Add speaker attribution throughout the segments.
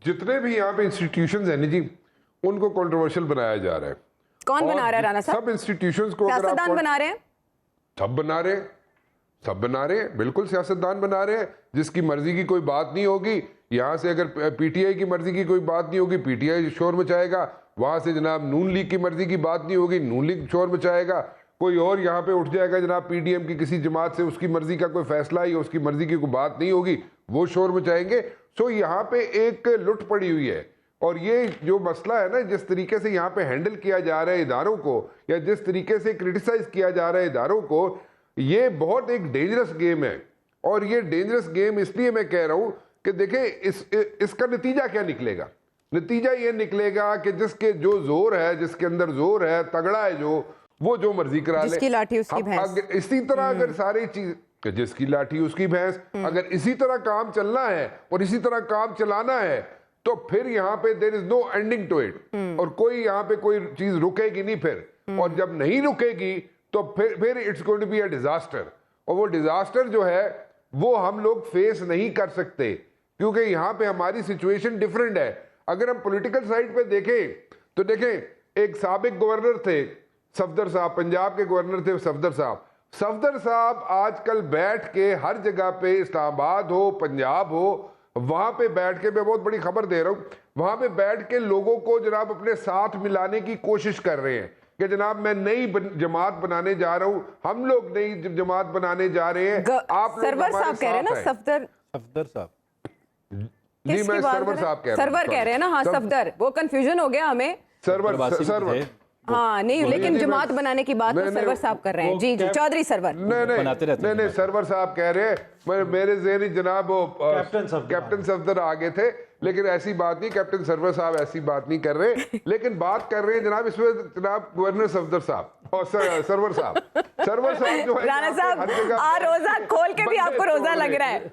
Speaker 1: जितने भी यहाँ पे इंस्टीट्यूशंस हैं ना जी, उनको कंट्रोवर्शियल बनाया जा रहा है।
Speaker 2: कौन बना रहा है राणा साहब?
Speaker 1: सब इंस्टीट्यूशंस को
Speaker 2: सियासतदान बना रहे हैं,
Speaker 1: सब बना रहे हैं, सब बना रहे हैं, बिल्कुल सियासतदान बना रहे हैं। जिसकी मर्जी की कोई बात नहीं होगी, यहाँ से अगर पीटीआई की मर्जी की कोई बात नहीं होगी, पीटीआई शोर मचाएगा। वहां से जनाब नून लीग की मर्जी की बात नहीं होगी, नून लीग शोर मचाएगा। कोई और यहाँ पे उठ जाएगा जनाब पीडीएम की किसी जमात से, उसकी मर्जी का कोई फैसला या उसकी मर्जी की कोई बात नहीं होगी, वो शोर मचाएंगे। सो यहाँ पे एक लुट पड़ी हुई है। और ये जो मसला है ना, जिस तरीके से यहाँ पे हैंडल किया जा रहा है इदारों को, या जिस तरीके से क्रिटिसाइज किया जा रहा है इदारों को, ये बहुत एक डेंजरस गेम है। और ये डेंजरस गेम इसलिए मैं कह रहा हूँ कि देखें इसका नतीजा क्या निकलेगा। नतीजा ये निकलेगा कि जिसके जो जोर है, जिसके अंदर जोर है, तगड़ा है वो जो मर्जी करा ले,
Speaker 2: जिसकी लाठी उसकी भैंस।
Speaker 1: इसी तरह अगर सारी चीज, जिसकी लाठी उसकी भैंस, अगर इसी तरह काम चलना है और इसी तरह काम चलाना है, तो फिर यहाँ पे there is no ending to it. और कोई यहाँ पे कोई चीज रुकेगी नहीं फिर। और जब नहीं रुकेगी तो फिर it's going to be a disaster. और वो डिजास्टर जो है वो हम लोग फेस नहीं कर सकते, क्योंकि यहाँ पे हमारी सिचुएशन डिफरेंट है। अगर हम पॉलिटिकल साइड पे देखें तो देखें, एक साबिक गवर्नर थे सफदर साहब, पंजाब के गवर्नर थे सफदर साहब। सफदर साहब आजकल बैठ के हर जगह पे, इस्लामाबाद हो, पंजाब हो, वहां पे बैठ के, मैं बहुत बड़ी खबर दे रहा हूं, वहां पे बैठ के लोगों को जनाब अपने साथ मिलाने की कोशिश कर रहे हैं कि जनाब मैं नई जमात बनाने जा रहा हूं, हम लोग नई जमात बनाने जा रहे हैं, आप लोग
Speaker 2: सरवर साहब कह रहे हैं ना, सफदर
Speaker 3: साहब
Speaker 1: जी, मैं सरवर साहब कह रहा हूं,
Speaker 2: सरवर कह रहे हैं ना, हाँ सफदर, वो कंफ्यूजन हो गया हमें।
Speaker 1: सरवर
Speaker 2: हाँ नहीं, लेकिन जमात बनाने की बात तो सरवर साहब कर रहे हैं। जी जी, चौधरी सरवर।
Speaker 1: नहीं, सरवर साहब कह रहे हैं, मेरे ज़हनी जनाब कैप्टन सफदर आगे थे, लेकिन ऐसी बात नहीं, कैप्टन सरवर साहब ऐसी बात नहीं कर रहे, लेकिन बात कर रहे हैं जनाब इसमें जनाब गवर्नर सफदर साहब और सरवर साहब जो है,
Speaker 2: राणा साहब रोजा खोल के भी आपको रोजा लग रहा है।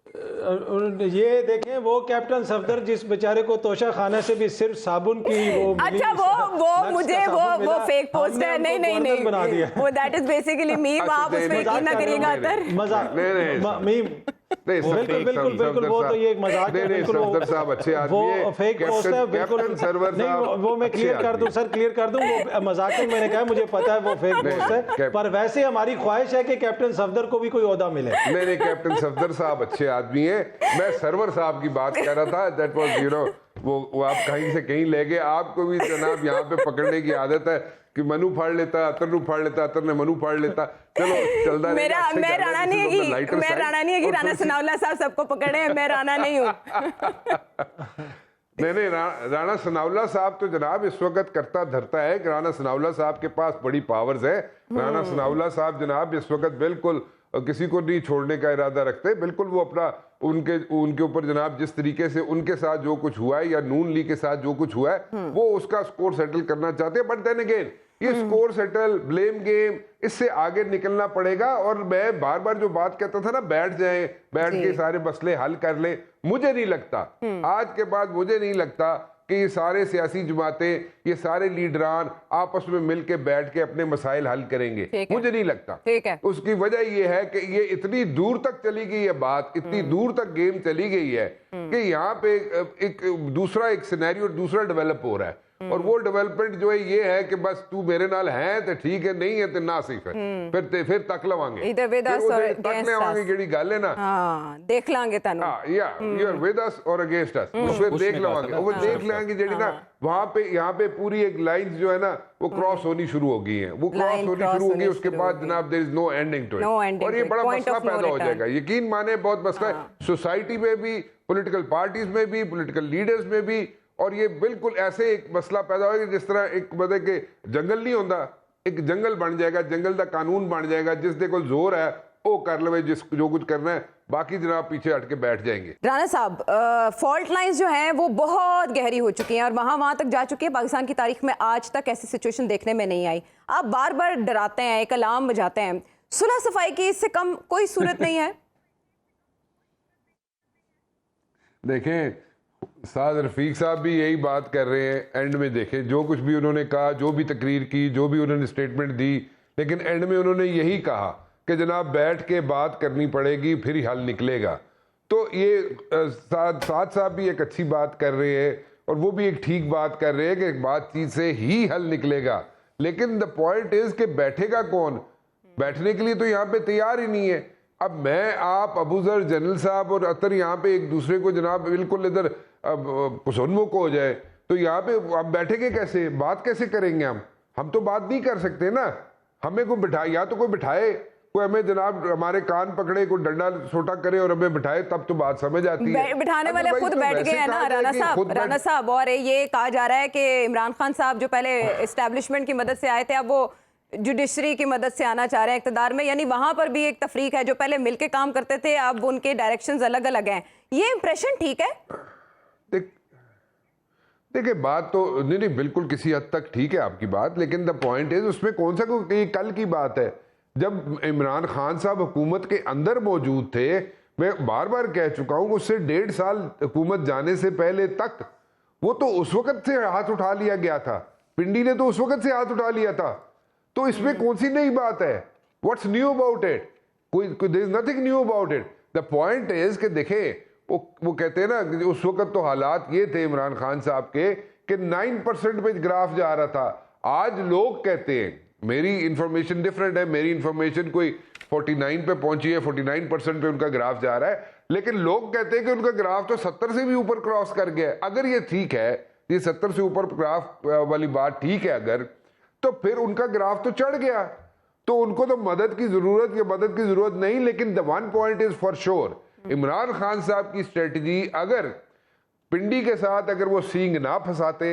Speaker 3: ये देखें, वो कैप्टन सफदर जिस बेचारे को तोशा खाना से भी सिर्फ साबुन की वो,
Speaker 2: अच्छा वो मुझे वो फेक पोस्ट है, नहीं
Speaker 3: बना दिया
Speaker 2: वो दैट इज बेसिकली मीम। आप उसमें यकीन ना करिएगा अतर,
Speaker 3: मजाक मीम। बिल्कुल वो तो ये मजाक है, बिल्कुल
Speaker 1: सफदर साहब अच्छे आदमी हैं,
Speaker 3: वो फेक पोस्ट है, बिल्कुल
Speaker 1: सरवर साहब
Speaker 3: वो मैं क्लियर कर दूं सर, क्लियर कर दूं, वो मजाक में मैंने कहा, मुझे पता है वो फेक पोस्ट है, पर वैसे हमारी ख्वाहिश है कि कैप्टन सफदर को भी कोई ओहदा मिले।
Speaker 1: नहीं, कैप्टन सफदर साहब अच्छे आदमी हैं, मैं सरवर साहब की बात कर रहा था। दैट वाज यू नो, वो आप कहीं से कहीं ले गए। आपको भी जनाब यहाँ पे पकड़ने की आदत है कि मनु फाड़ लेता, अतर फाड़ लेता, अतर ने मनु फाड़ लेता, चलो चलता रहेगा।
Speaker 2: मैं राणा नहीं है कि राणा सनाउल्लाह साहब सबको पकड़े हैं, मैं राणा नहीं हूँ।
Speaker 1: नहीं, राणा सनाउल्लाह साहब तो जनाब इस वक्त करता धरता है कि राणा सनाउल्लाह साहब के पास बड़ी पावर्स है। राणा सनाउल्लाह साहब जनाब इस वक्त बिल्कुल किसी को नहीं छोड़ने का इरादा रखते, बिल्कुल वो अपना उनके ऊपर जनाब जिस तरीके से उनके साथ जो कुछ हुआ है या नून लीग के साथ जो कुछ हुआ है वो उसका स्कोर सेटल करना चाहते हैं। बट देन अगेन ये स्कोर सेटल, ब्लेम गेम, इससे आगे निकलना पड़ेगा। और मैं बार बार जो बात कहता था ना, बैठ के सारे मसले हल कर ले, मुझे नहीं लगता, आज के बाद मुझे नहीं लगता कि ये सारे सियासी जमातें, ये सारे लीडरान आपस में मिलके बैठ के अपने मसाइल हल करेंगे, मुझे नहीं लगता।
Speaker 2: ठीक है,
Speaker 1: उसकी वजह ये है कि ये इतनी दूर तक चली गई है बात, इतनी दूर तक गेम चली गई है कि यहाँ पे एक दूसरा सिनेरियो दूसरा डेवलप हो रहा है। और वो डेवलपमेंट जो है ये है कि बस तू मेरे नाल है तो ठीक है, नहीं है तो ना सही फिर तक लवांगे, जेडी गल है ना,
Speaker 2: देख लांगे तनु,
Speaker 1: या यू आर विद अस और अगेंस्ट अस, फिर देख लवांगे, वो देख लेंगे जेडी ना, वहां पे यहाँ पे पूरी एक लाइन जो है ना वो क्रॉस होनी शुरू हो गई है, वो क्रॉस होनी शुरू होगी, उसके बाद जनाब there is no ending to it. और ये बड़ा मसला पैदा हो जाएगा, यकीन माने बहुत मसला है सोसाइटी में भी, पॉलिटिकल पार्टीज में भी, पॉलिटिकल लीडर्स में भी। और ये बिल्कुल ऐसे एक मसला पैदा होगा जिस तरह एक मतलब कि जंगल नहीं होता, एक जंगल बन जाएगा, जंगल का कानून बन जाएगा, जिस दे कोल जोर है वो कर ले, जो कुछ करना है, बाकी जनाब पीछे हट के बैठ जाएंगे।
Speaker 2: राणा साहब, फॉल्ट लाइंस जो हैं वो बहुत गहरी हो चुकी हैं और वहां तक जा चुकी है। पाकिस्तान की तारीख में आज तक ऐसी सिचुएशन देखने में नहीं आई। आप बार बार डराते हैं, एक अलार्म बजाते हैं, सुलह सफाई की इससे कम कोई सूरत नहीं है?
Speaker 1: देखें, साद रफीक साहब भी यही बात कर रहे हैं। एंड में देखें, जो कुछ भी उन्होंने कहा, जो भी तकरीर की, जो भी उन्होंने स्टेटमेंट दी, लेकिन एंड में उन्होंने यही कहा कि जनाब बैठ के बात करनी पड़ेगी, फिर ही हल निकलेगा। तो ये साद साहब भी एक अच्छी बात कर रहे हैं और वो भी एक ठीक बात कर रहे हैं कि बातचीत से ही हल निकलेगा, लेकिन द पॉइंट इज कि बैठेगा कौन? बैठने के लिए तो यहाँ पे तैयार ही नहीं है। अब मैं, आप, अबूजर, जनरल साहब और अतर यहाँ पे एक दूसरे को जनाब बिल्कुल इधर पुसन्मुख हो जाए तो यहाँ पे अब बैठेंगे कैसे? बात कैसे करेंगे हम तो बात नहीं कर सकते ना। हमें कोई बिठाए, या तो कोई बिठाए, कोई हमें जनाब हमारे कान पकड़े, कोई डंडा छोटा करे और हमें बिठाए, तब तो बात समझ आती है।
Speaker 2: बिठाने वाले खुद बैठ गए हैं ना राना साहब। और ये कहा जा रहा है कि इमरान खान साहब जो पहले एस्टेब्लिशमेंट की मदद से आए थे, अब वो जुडिशरी की मदद से आना चाह रहे हैं इक़्तिदार में, यानी वहां पर भी एक तफरीक है। जो पहले मिलके काम करते थे, अब उनके डायरेक्शंस अलग अलग हैं। ये इंप्रेशन ठीक है?
Speaker 1: देखिए बात तो नहीं बिल्कुल किसी हद तक ठीक है आपकी बात, लेकिन द पॉइंट इज उसमें कौन सा कोई कल की बात है? जब इमरान खान साहब हुकूमत के अंदर मौजूद थे, मैं बार बार कह चुका हूं, उससे 1.5 साल हुकूमत जाने से पहले तक वो तो उस वक्त से हाथ उठा लिया गया था। पिंडी ने तो उस वक्त से हाथ उठा लिया था। तो इसमें कौन सी नई बात है? What's new about it? There is nothing new about it. The point is कि देखें, वो कहते हैं ना कि उस वक्त तो हालात ये थे इमरान खान साहब के कि 9% पे ग्राफ जा रहा था। आज लोग कहते हैं, मेरी इंफॉर्मेशन डिफरेंट है, मेरी इंफॉर्मेशन कोई 49 पे पहुंची है, 49% पे उनका ग्राफ जा रहा है, लेकिन लोग कहते हैं कि उनका ग्राफ तो 70 से भी ऊपर क्रॉस कर गया है। अगर ये ठीक है, ये 70 से ऊपर ग्राफ वाली बात ठीक है अगर, तो फिर उनका ग्राफ तो चढ़ गया, तो उनको तो मदद की जरूरत नहीं। लेकिन the one point is for sure, Imran Khan साहब की स्ट्रेटजी, अगर पिंडी के साथ अगर वो सींग ना फंसाते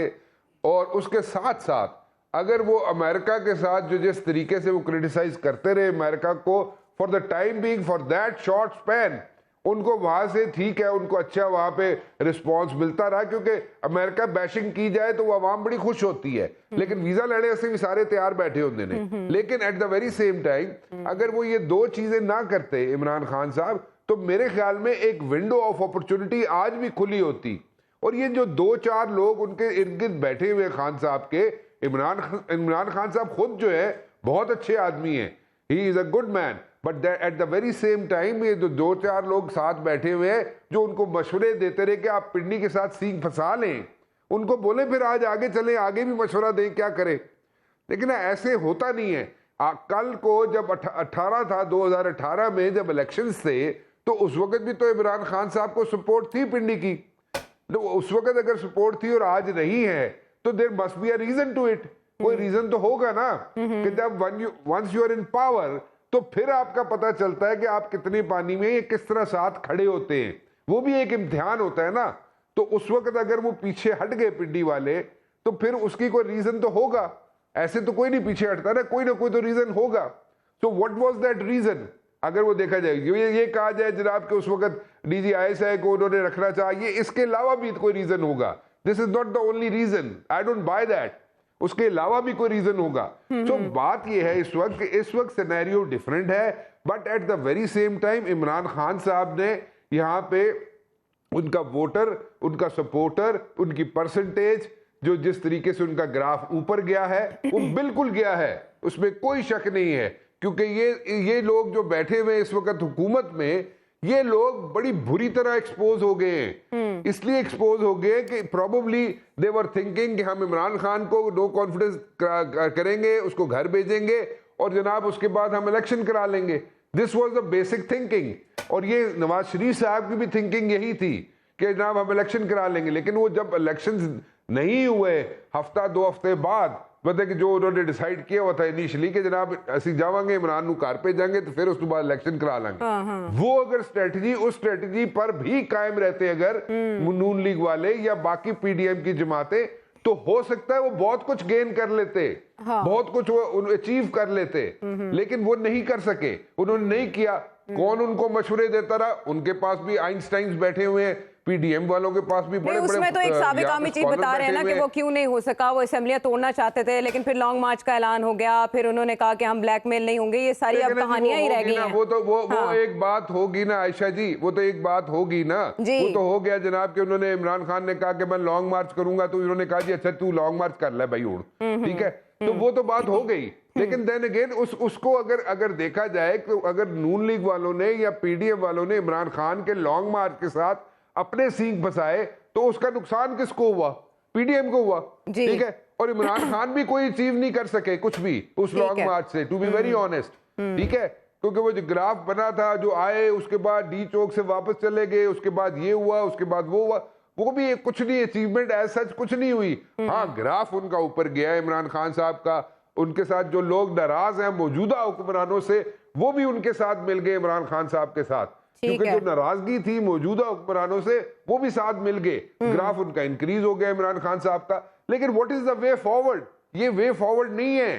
Speaker 1: और उसके साथ साथ अगर वो अमेरिका के साथ जो जिस तरीके से वो क्रिटिसाइज करते रहे अमेरिका को for the time being, for that short span, उनको वहां से ठीक है, उनको अच्छा वहां पे रिस्पांस मिलता रहा, क्योंकि अमेरिका बैशिंग की जाए तो वो आवाम बड़ी खुश होती है, लेकिन वीजा लेने से भी सारे तैयार बैठे होते हैं। लेकिन at the very same time अगर वो ये दो चीजें ना करते इमरान खान साहब, तो मेरे ख्याल में एक विंडो ऑफ अपॉर्चुनिटी आज भी खुली होती। और ये जो 2-4 लोग उनके इर्द गिर्द बैठे हुए खान साहब के, इमरान खान साहब खुद जो है बहुत अच्छे आदमी हैं, he is a good man, but at the very same time ये जो 2-4 लोग साथ बैठे हुए हैं जो उनको मशवरे देते रहे कि आप पिंडी के साथ सींग फंसा लें, उनको बोले फिर आज आगे चले, आगे भी मशवरा दें क्या करें। लेकिन ऐसे होता नहीं है। कल को जब 18 था, 2018 में जब इलेक्शंस थे, तो उस वक्त भी तो इमरान खान साहब को सपोर्ट थी पिंडी की। तो उस वक्त अगर सपोर्ट थी और आज नहीं है, तो there must be a reason to it. कोई रीजन तो होगा ना कि जब once you are in power, तो फिर आपका पता चलता है कि आप कितने पानी में, ये किस तरह साथ खड़े होते हैं। वो भी एक इम्तिहान होता है ना। तो उस वक्त अगर वो पीछे हट गए पिंडी वाले, तो फिर उसकी कोई रीजन तो होगा। ऐसे तो कोई नहीं पीछे हटता ना, कोई तो रीजन होगा। So what was that reason? अगर वो देखा जाए, ये कहा जाए जनाब कि उस वक्त DGISI को उन्होंने रखना चाहिए, इसके अलावा भी कोई रीजन होगा। This is not the only reason, I don't buy that. उसके अलावा भी कोई रीजन होगा। तो बात ये है इस वक्त सिनेरियो डिफरेंट है, but at the very same time Imran Khan साहब ने यहाँ पे उनका वोटर, उनका सपोर्टर, उनकी परसेंटेज, जो जिस तरीके से उनका ग्राफ ऊपर गया है, वो बिल्कुल गया है, उसमें कोई शक नहीं है। क्योंकि ये लोग जो बैठे हुए इस वक्त हुकूमत में, ये लोग बड़ी बुरी तरह एक्सपोज हो गए हैं। इसलिए एक्सपोज हो गए कि प्रोबेबली दे वर थिंकिंग कि हम इमरान खान को नो कॉन्फिडेंस करेंगे, उसको घर भेजेंगे और जनाब उसके बाद हम इलेक्शन करा लेंगे। This was the basic thinking. और ये नवाज शरीफ साहब की भी थिंकिंग यही थी कि जनाब हम इलेक्शन करा लेंगे। लेकिन वो जब इलेक्शन नहीं हुए, हफ्ता 2 हफ्ते बाद, मतलब कि जो उन्होंने डिसाइड किया हुआ था इनिशियली कि जनाब असि जावांगे इमरान नु घर पे जाएंगे तो फिर उसके बाद इलेक्शन करा लेंगे, वो अगर स्ट्रेटजी, उस स्ट्रेटजी पर भी कायम रहते अगर नून लीग वाले या बाकी PDM की जमातें, तो हो सकता है वो बहुत कुछ गेन कर लेते, बहुत कुछ वो अचीव कर लेते। लेकिन वो नहीं कर सके, उन्होंने नहीं किया। कौन उनको मशवरे देता रहा? उनके पास भी आइंस्टाइन बैठे हुए हैं, PDM वालों के पास भी बड़े
Speaker 2: उसमें तो एक साबिक आमी चीज बता रहे हैं ना कि वो क्यों नहीं हो सका। वो असेंबलियां तोड़ना चाहते थे, लेकिन फिर लॉन्ग मार्च का ऐलान हो गया, फिर उन्होंने कहा कि हम ब्लैकमेल नहीं होंगे। ये सारी अब कहानियां ही रह गई हैं।
Speaker 1: वो एक बात होगी ना आयशा जी, वो तो एक बात होगी ना। वो तो हो गया जनाब कि उन्होंने, इमरान खान ने कहा कि मैं लॉन्ग मार्च करूंगा, तो उन्होंने कहा जी अच्छा तू लॉन्ग मार्च कर ले भाई उड़, ठीक है। तो वो तो बात हो गई। लेकिन देन अगेन उसको अगर देखा जाए तो अगर नून लीग वालों ने या पीडीएम वालों ने इमरान खान के लॉन्ग मार्च के साथ अपने सींग फंसाए तो उसका नुकसान किसको हुआ? पीडीएम को हुआ, ठीक है। और इमरान खान भी कोई अचीव नहीं कर सके कुछ भी उस लॉन्ग मार्च से, टू बी वेरी ऑनेस्ट, ठीक है। क्योंकि वो जो ग्राफ बना था, जो आए उसके बाद डी चौक से वापस चले गए, उसके बाद ये हुआ, उसके बाद वो हुआ, वो भी कुछ नहीं, अचीवमेंट एज सच कुछ नहीं हुई। हाँ, ग्राफ उनका ऊपर गया इमरान खान साहब का, उनके साथ जो लोग नाराज हैं मौजूदा हुक्मरानों से, वो भी उनके साथ मिल गए इमरान खान साहब के साथ, क्योंकि जो नाराजगी थी मौजूदा हुक्मरानों से वो भी साथ मिल गए। ग्राफ उनका इंक्रीज हो गया इमरान खान साहब का। लेकिन what is the way forward? ये वे फॉरवर्ड नहीं है।